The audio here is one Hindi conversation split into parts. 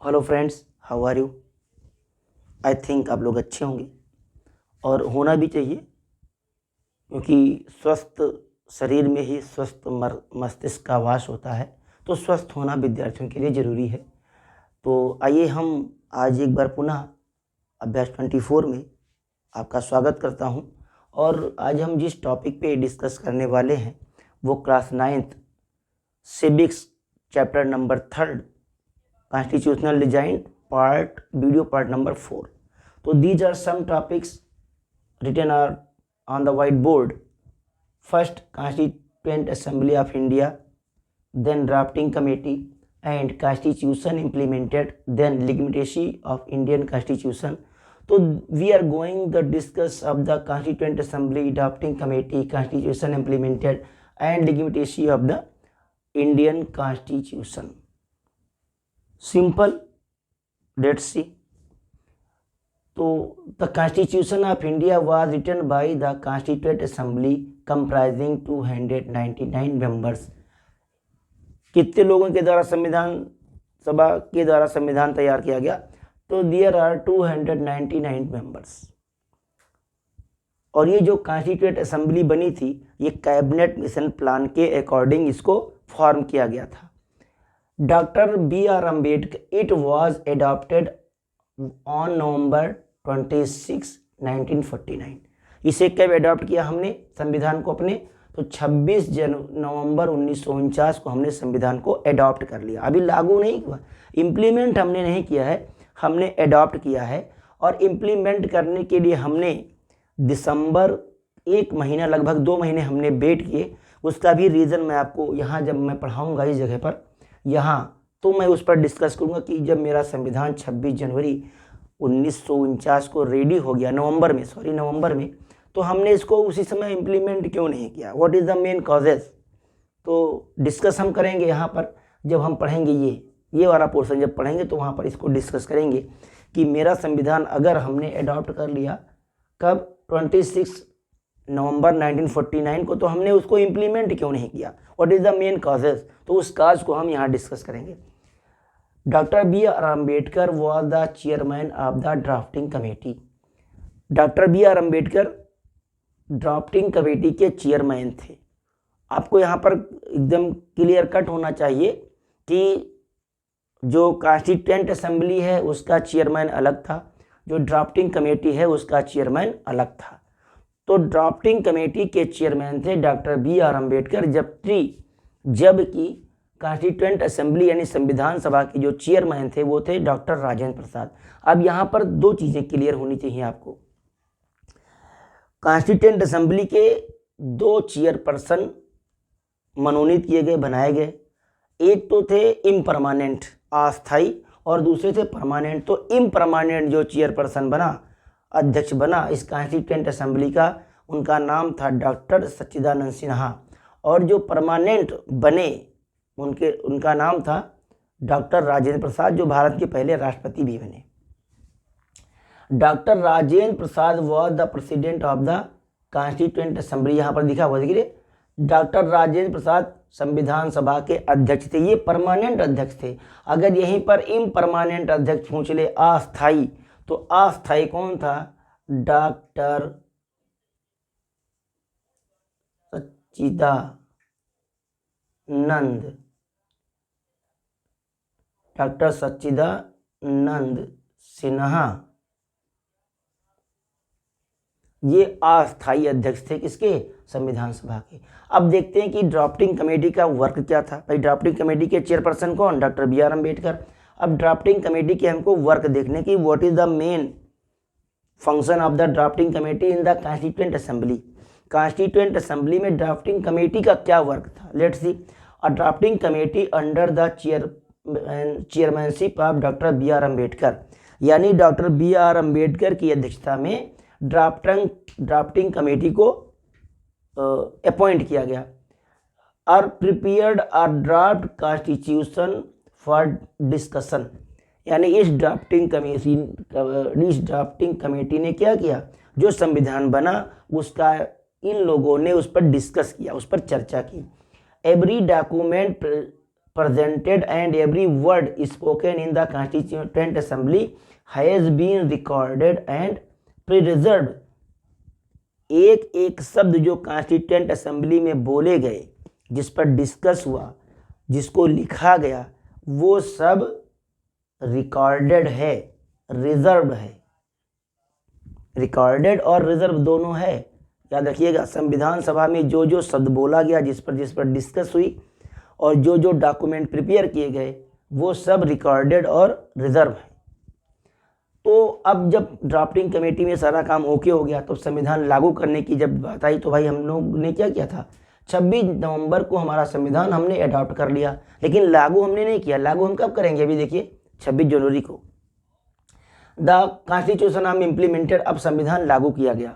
Hello friends, how are you. I think आप लोग अच्छे होंगे और होना भी चाहिए, क्योंकि स्वस्थ शरीर में ही स्वस्थ मस्तिष्क का वास होता है। तो स्वस्थ होना विद्यार्थियों के लिए ज़रूरी है। तो आइए हम आज एक बार पुनः अभ्यास 24 में आपका स्वागत करता हूं। और आज हम जिस टॉपिक पे डिस्कस करने वाले हैं वो class 9th civics chapter number 3 constitutional design part number 4. So these are some topics written are on the whiteboard. First, Constituent Assembly of India, then Drafting Committee and Constitution implemented, then legitimacy of Indian Constitution. So we are going to discuss of the Constituent Assembly, Drafting Committee, Constitution implemented and legitimacy of the Indian Constitution. Simple. Let's see. So the Constitution of India was written by the Constituent Assembly comprising 299 members. कितने लोगों के द्वारा संविधान सभा के द्वारा संविधान तैयार किया गया? तो there are 299 members. और ये जो कॉन्स्टिट्यूएंट असेंबली बनी थी, ये कैबिनेट मिशन प्लान के अकॉर्डिंग इसको फॉर्म किया गया था. Doctor B.R. Ambedkar, it was adopted on November 26, 1949. इसे कब एडॉप्ट किया हमने संविधान को अपने? तो 26 नवंबर 1949 को हमने संविधान को एडॉप्ट कर लिया. अभी लागू नहीं हुआ, इम्प्लीमेंट हमने नहीं किया है, हमने एडॉप्ट किया है. और इम्प्लीमेंट करने के लिए हमने दिसंबर 1 महीना, लगभग 2 महीने हमने वेट किए. उसका भी रीज़न मैं आपको यहाँ जब मैं पढ़ाऊँगा इस जगह पर, यहाँ तो मैं उस पर डिस्कस करूँगा कि जब मेरा संविधान 26 जनवरी 1949 को रेडी हो गया, नवंबर में, तो हमने इसको उसी समय इम्प्लीमेंट क्यों नहीं किया? What is the main causes? तो डिस्कस हम करेंगे यहाँ पर जब हम पढ़ेंगे ये वाला पोर्शन जब पढ़ेंगे तो वहाँ पर इसको डिस्कस करेंगे कि मेरा संविधान अगर हमने अडॉप्ट कर लिया कब? 26 नवंबर 1949 को, तो हमने उसको इम्प्लीमेंट क्यों नहीं किया? What is the main causes? तो उस काज को हम यहाँ डिस्कस करेंगे. Doctor B.R. Ambedkar was the chairman of the drafting committee. Doctor B.R. Ambedkar drafting committee के चेयरमैन थे. आपको यहाँ पर एकदम क्लियर कट होना चाहिए कि जो कॉन्स्टिट्यूएंट असेंबली है उसका चेयरमैन अलग था, जो ड्राफ्टिंग कमेटी है उसका चेयरमैन अलग था. तो ड्राफ्टिंग कमेटी के चेयरमैन थे डॉक्टर B.R. अम्बेडकर, जबकि कॉन्स्टिट्यूएंट असेंबली यानी संविधान सभा के जो चेयरमैन थे वो थे डॉक्टर राजेंद्र प्रसाद. अब यहाँ पर 2 चीज़ें क्लियर होनी चाहिए आपको. कॉन्स्टिट्यूएंट असेंबली के 2 चेयरपर्सन मनोनीत किए गए, बनाए गए. एक तो थे इम्परमानेंट, अस्थायी, और दूसरे थे परमानेंट. तो इम्परमानेंट जो चेयरपर्सन बना, अध्यक्ष बना इस कॉन्स्टिट्यूएंट असेंबली का, उनका नाम था डॉक्टर सच्चिदानंद सिन्हा. और जो परमानेंट बने उनका नाम था डॉक्टर राजेंद्र प्रसाद, जो भारत के पहले राष्ट्रपति भी बने. Doctor Rajendra Prasad was the president of the constituent assembly. यहाँ पर दिखा हुआ देखिए, डॉक्टर राजेंद्र प्रसाद संविधान सभा के अध्यक्ष थे. ये परमानेंट अध्यक्ष थे. अगर यहीं पर इम्परमानेंट अध्यक्ष पूछ ले, अस्थायी, तो अस्थायी कौन था? डॉक्टर सच्चिदानंद सिन्हा. ये अस्थायी अध्यक्ष थे किसके? संविधान सभा के. अब देखते हैं कि ड्राफ्टिंग कमेटी का वर्क क्या था. भाई ड्राफ्टिंग कमेटी के चेयरपर्सन कौन? Doctor B.R. अम्बेडकर. अब ड्राफ्टिंग कमेटी के हमको वर्क देखने की, what is the main function of the drafting committee in the constituent assembly. Constituent assembly में ड्राफ्टिंग कमेटी का क्या वर्क था? Let's see. A drafting committee under the chairmanship of doctor B.R. Ambedkar, यानी डॉक्टर B.R. अम्बेडकर की अध्यक्षता में ड्राफ्टिंग कमेटी को अपॉइंट किया गया. और prepared a draft constitution for discussion, यानी इस ड्राफ्टिंग कमेटी ने क्या किया? जो संविधान बना उसका इन लोगों ने उस पर डिस्कस किया, उस पर चर्चा की. Every document presented and every word spoken in the Constituent Assembly has been recorded and preserved। एक एक शब्द जो कॉन्स्टिट्यूएंट असेंबली में बोले गए, जिस पर डिस्कस हुआ, जिसको लिखा गया, वो सब रिकॉर्डेड है, रिजर्व है। रिकॉर्डेड और रिजर्व दोनों है, याद रखिएगा। संविधान सभा में जो जो शब्द बोला गया, जिस पर डिस्कस हुई, और जो जो डॉक्यूमेंट प्रिपेयर किए गए, वो सब रिकॉर्डेड और रिजर्व है। तो अब जब ड्राफ्टिंग कमेटी में सारा काम ओके हो गया, तो संविधान लागू करने की जब बात आई, तो भाई हम लोग ने क्या किया था, 26 नवंबर को हमारा संविधान हमने अडॉप्ट कर लिया, लेकिन लागू हमने नहीं किया। लागू हम कब करेंगे, अभी देखिए 26 जनवरी को द कॉन्स्टिट्यूशन ऑफ इम्प्लीमेंटेड। अब संविधान लागू किया गया।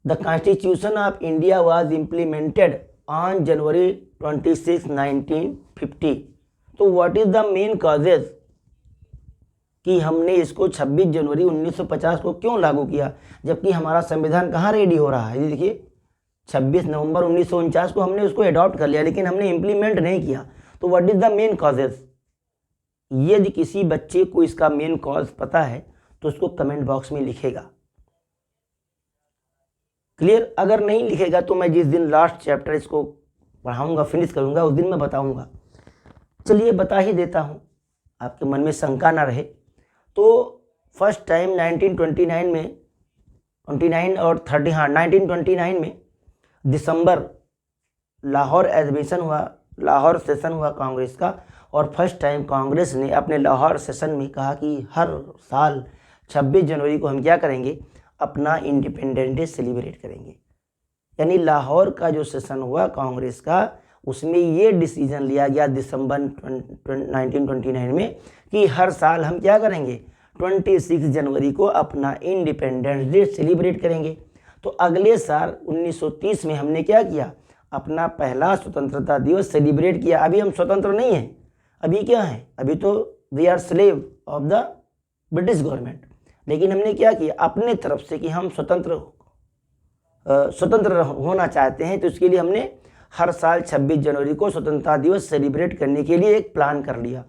The constitution of India was implemented on January 26, 1950। तो what is the main causes कि हमने इसको 26 जनवरी 1950 को क्यों लागू किया, जबकि हमारा संविधान कहाँ रेडी हो रहा है। ये देखिए 26 नवंबर 1949 को हमने उसको अडॉप्ट कर लिया, लेकिन हमने इम्प्लीमेंट नहीं किया। तो what is the main causes. यदि किसी बच्चे को इसका मेन कॉज पता है तो उसको कमेंट बॉक्स में लिखेगा। क्लियर। अगर नहीं लिखेगा तो मैं जिस दिन लास्ट चैप्टर इसको पढ़ाऊंगा, फिनिश करूंगा, उस दिन मैं बताऊंगा। चलिए बता ही देता हूं, आपके मन में शंका ना रहे। तो फर्स्ट टाइम 1929 में 29 और 30 हाँ 1929 में दिसंबर लाहौर एडमिशन हुआ, लाहौर सेशन हुआ कांग्रेस का। और फर्स्ट टाइम कांग्रेस ने अपने लाहौर सेशन में कहा कि हर साल 26 जनवरी को हम क्या करेंगे, अपना इंडिपेंडेंस डे सेलिब्रेट करेंगे। यानी लाहौर का जो सेशन हुआ कांग्रेस का, उसमें ये डिसीजन लिया गया दिसंबर 1929 में कि हर साल हम क्या करेंगे, 26 जनवरी को अपना इंडिपेंडेंस डे सेलिब्रेट करेंगे। तो अगले साल 1930 में हमने क्या किया, अपना पहला स्वतंत्रता दिवस सेलिब्रेट किया। अभी हम स्वतंत्र नहीं हैं, अभी क्या है, अभी तो we are slave of the British government. लेकिन हमने क्या किया अपने तरफ से कि हम स्वतंत्र होना चाहते हैं, तो इसके लिए हमने हर साल 26 जनवरी को स्वतंत्रता दिवस सेलिब्रेट करने के लिए एक प्लान कर लिया।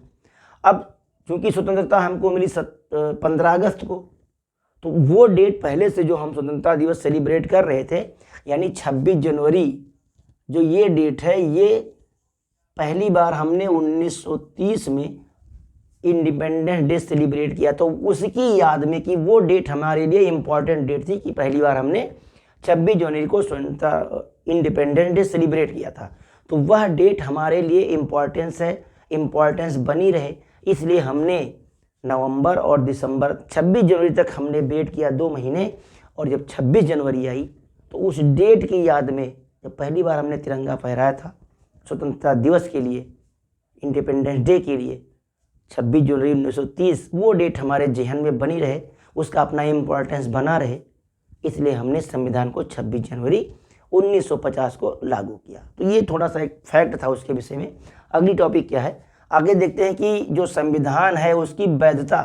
अब चूंकि स्वतंत्रता हमको मिली 15 अगस्त को, तो वो डेट पहले से जो हम स्वतंत्रता दिवस सेलिब्रेट कर रहे थे, यानी 26 जनवरी जो ये डेट है, ये पहली बार हमने 1930 में इंडिपेंडेंस डे सेलिब्रेट किया। तो उसकी याद में कि वो डेट हमारे लिए इम्पॉर्टेंट डेट थी कि पहली बार हमने 26 जनवरी को स्वतंत्रता इंडिपेंडेंस डे सेलिब्रेट किया था। तो वह डेट हमारे लिए इम्पॉर्टेंस बनी रहे, इसलिए हमने नवंबर और दिसंबर 26 जनवरी तक हमने वेट किया 2 महीने। और जब 26 जनवरी आई तो उस डेट की याद में जब पहली बार हमने तिरंगा फहराया था स्वतंत्रता दिवस के लिए, इंडिपेंडेंस डे के लिए 26 जनवरी 1930, वो डेट हमारे जहन में बनी रहे, उसका अपना इम्पोर्टेंस बना रहे, इसलिए हमने संविधान को 26 जनवरी 1950 को लागू किया। तो ये थोड़ा सा एक फैक्ट था उसके विषय में। अगली टॉपिक क्या है, आगे देखते हैं कि जो संविधान है उसकी वैधता,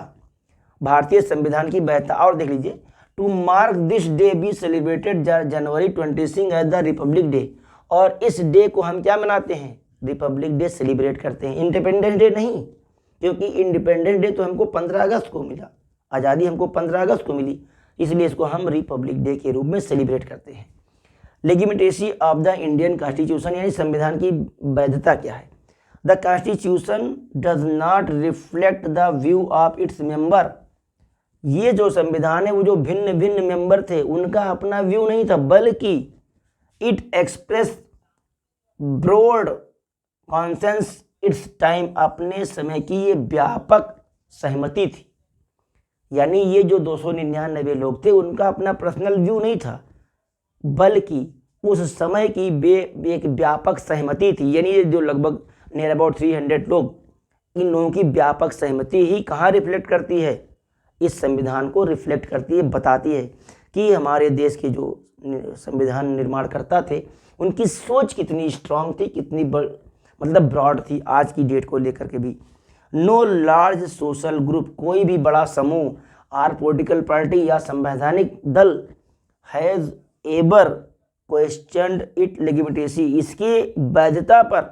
भारतीय संविधान की वैधता। और देख लीजिए, to mark this day be celebrated January 26 as the Republic Day. और इस डे को हम क्या मनाते हैं, रिपब्लिक डे सेलिब्रेट करते हैं, इंडिपेंडेंस डे नहीं, क्योंकि इंडिपेंडेंस डे तो हमको 15 अगस्त को मिला, आज़ादी हमको 15 अगस्त को मिली, इसलिए इसको हम रिपब्लिक डे के रूप में सेलिब्रेट करते हैं। Legitimacy of the Indian constitution, यानी संविधान की वैधता क्या है। The constitution does not reflect the view of its member. ये जो संविधान है वो जो भिन्न भिन्न मेंबर थे उनका अपना व्यू नहीं था, बल्कि it express broad consensus its time, अपने समय की ये व्यापक सहमति थी। यानी ये जो 299 लोग थे उनका अपना पर्सनल व्यू नहीं था, बल्कि उस समय की एक व्यापक सहमति थी। यानी ये जो लगभग नियर अबाउट 300 लोग, इन लोगों की व्यापक सहमति ही कहाँ रिफ्लेक्ट करती है, इस संविधान को रिफ्लेक्ट करती है, बताती है कि हमारे देश के जो संविधान निर्माणकर्ता थे उनकी सोच कितनी स्ट्रांग थी, कितनी मतलब ब्रॉड थी आज की डेट को लेकर के भी। नो लार्ज सोशल ग्रुप, कोई भी बड़ा समूह आर पॉलिटिकल पार्टी या संवैधानिक दल has ever questioned it legitimacy, इसकी वैधता पर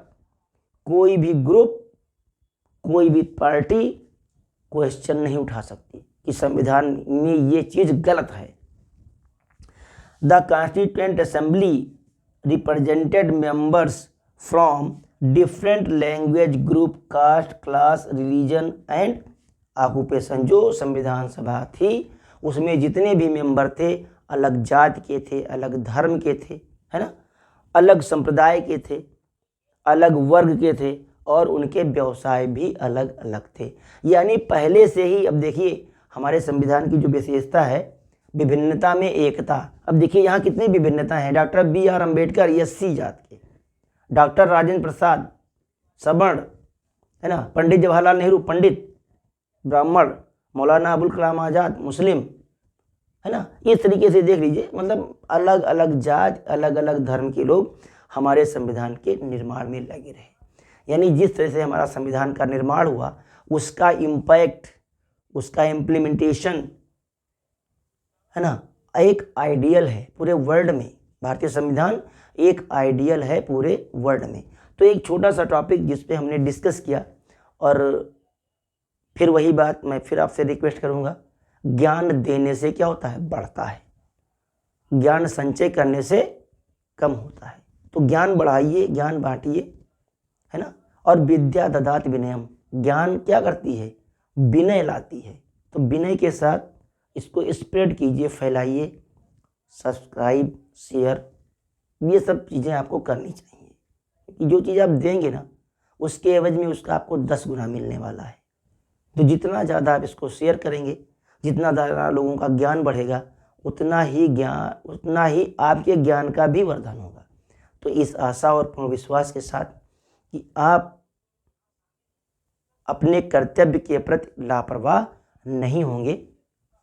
कोई भी ग्रुप, कोई भी पार्टी क्वेश्चन नहीं उठा सकती कि संविधान में ये चीज गलत है। The constituent assembly represented members from different language, group, caste, class, religion and occupation. जो संविधान सभा थी उसमें जितने भी मेंबर थे अलग जाति के थे, अलग धर्म के थे, है ना, अलग संप्रदाय के थे, अलग वर्ग के थे और उनके व्यवसाय भी अलग अलग थे। यानी पहले से ही, अब देखिए हमारे संविधान की जो विशेषता है विभिन्नता में एकता। अब देखिए यहाँ कितनी विभिन्नता है। Doctor B R. अम्बेडकर एससी जात के, डॉक्टर राजेंद्र प्रसाद सवर्ण, है ना, पंडित जवाहरलाल नेहरू पंडित ब्राह्मण, मौलाना अबुल कलाम आज़ाद मुस्लिम, है ना। इस तरीके से देख लीजिए, मतलब अलग अलग जात, अलग अलग धर्म के लोग हमारे संविधान के निर्माण में लगे रहे। यानी जिस तरह से हमारा संविधान का निर्माण हुआ उसका इम्पैक्ट, उसका इम्प्लीमेंटेशन, है ना, एक आइडियल है पूरे वर्ल्ड में। भारतीय संविधान एक आइडियल है पूरे वर्ल्ड में। तो एक छोटा सा टॉपिक जिस पे हमने डिस्कस किया, और फिर वही बात मैं फिर आपसे रिक्वेस्ट करूंगा, ज्ञान देने से क्या होता है, बढ़ता है। ज्ञान संचय करने से कम होता है। तो ज्ञान बढ़ाइए, ज्ञान बांटिए, है ना। और विद्या ददाति विनयम, ज्ञान क्या करती है, विनय लाती है। तो विनय के साथ इसको स्प्रेड कीजिए, फैलाइए, सब्सक्राइब, शेयर, ये सब चीज़ें आपको करनी चाहिए। कि जो चीज़ आप देंगे ना उसके एवज में उसका आपको 10 गुना मिलने वाला है। तो जितना ज़्यादा आप इसको शेयर करेंगे, जितना ज़्यादा लोगों का ज्ञान बढ़ेगा, उतना ही आपके ज्ञान का भी वर्धन होगा। तो इस आशा और पूर्ण विश्वास के साथ कि आप अपने कर्तव्य के प्रति लापरवाह नहीं होंगे,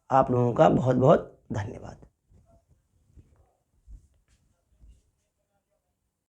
आप लोगों का बहुत बहुत धन्यवाद।